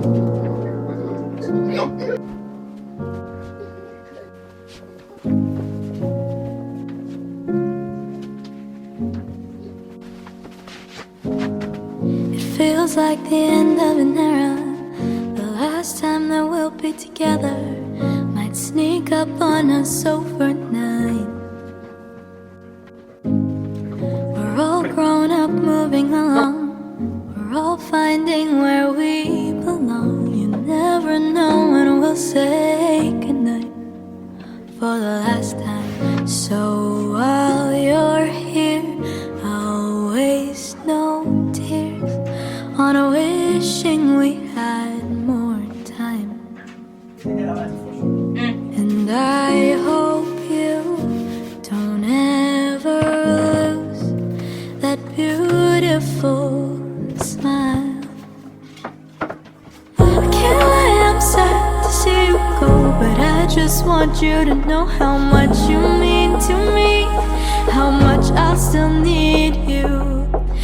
Feels like the end of an era. The last time that we'll be together might sneak up on us overnight. We're all grown up, moving along. We're all finding where we belong. You never know when we'll say goodnight for the last time. So while you're here, I'll waste no tears on wishing we had more time. And I hope you don't ever lose that beautiful smile. I can't lie, I'm sad to see you go, but I just want you to know how much you mean to me, how much I'll still need you.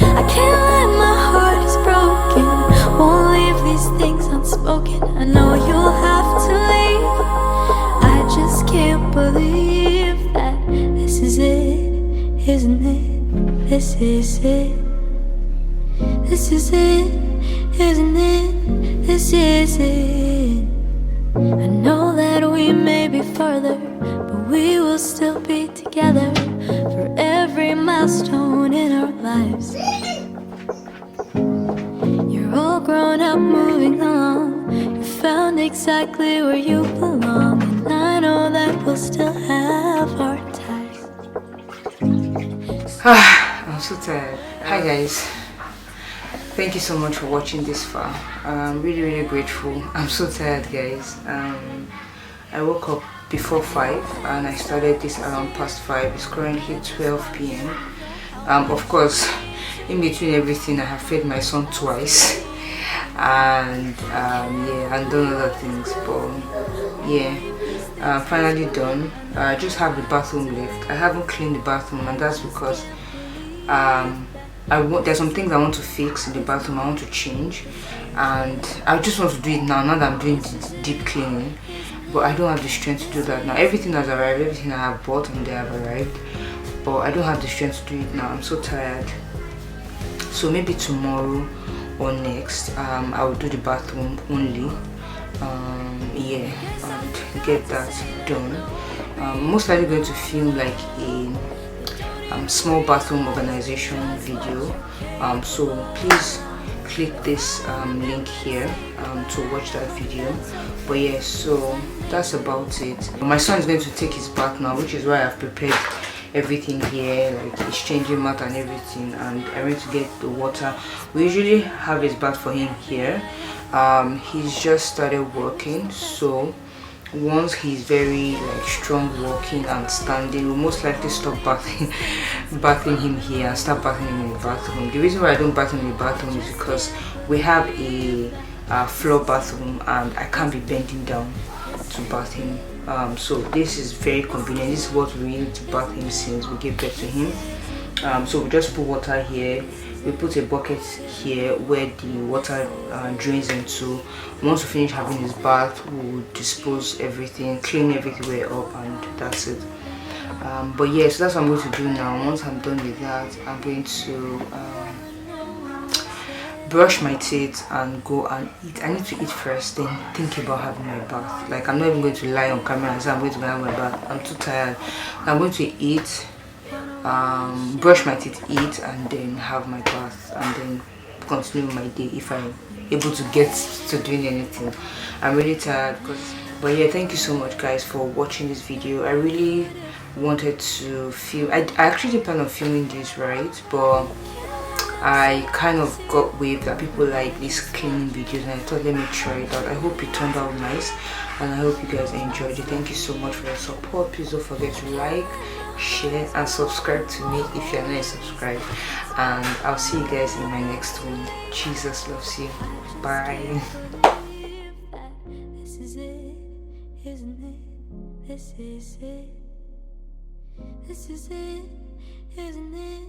I can't lie, my heart is broken, won't leave these things unspoken. I know you'll have to leave, I just can't believe that this is it, isn't it? This is it. This is it, isn't it? This is it. I know that we may be further, but we will still be together for every milestone in our lives. You're all grown up, moving along. You found exactly where you belong, and I know that we'll still have our ties. I'm so tired. Hi guys. Thank you so much for watching this far. I'm really grateful. I'm so tired, guys. I woke up before 5 and I started this around past 5. It's currently 12 p.m. Of course, in between everything I have fed my son twice and yeah, and done other things, but yeah, finally done. I just have the bathroom left. I haven't cleaned the bathroom, and that's because there's some things I want to fix in the bathroom. I want to change, and I just want to do it now that I'm doing the deep cleaning, but I don't have the strength to do that now. Everything has arrived, everything I have bought and they have arrived, but I don't have the strength to do it now. I'm so tired. So maybe tomorrow or next I will do the bathroom only, yeah, and get that done. Most likely going to film like a small bathroom organization video, so please click this link here to watch that video. But yeah, so that's about it. My son is going to take his bath now, which is why I've prepared everything here, like his changing mat and everything, and I went to get the water. We usually have his bath for him here. He's just started working, so once he's very like strong walking and standing, we'll most likely stop bathing him here and start bathing him in the bathroom. The reason why I don't bath him in the bathroom is because we have a floor bathroom and I can't be bending down to bath him. So this is very convenient. This is what we need to bath him since we gave birth to him. So we just put water here. We put a bucket here where the water drains into. Once we finish having his bath, we'll dispose everything, clean everywhere up, and that's it. But yeah, so that's what I'm going to do now. Once I'm done with that, I'm going to brush my teeth and go and eat. I need to eat first, then think about having my bath. Like, I'm not even going to lie on camera and say I'm going to go have my bath. I'm too tired. I'm going to eat, brush my teeth, eat, and then have my bath, and then continue my day if I'm able to get to doing anything. I'm really tired, but yeah, thank you so much guys for watching this video. I really wanted to film. I actually didn't plan on filming this, right, but I kind of got waved that people like these cleaning videos, and I thought let me try it out. I hope it turned out nice, and I hope you guys enjoyed it. Thank you so much for your support. Please don't forget to like, share, and subscribe to me if you're not subscribed, and I'll see you guys in my next one. Jesus loves you. Bye. This is it, isn't it? This is it. This is it, isn't it?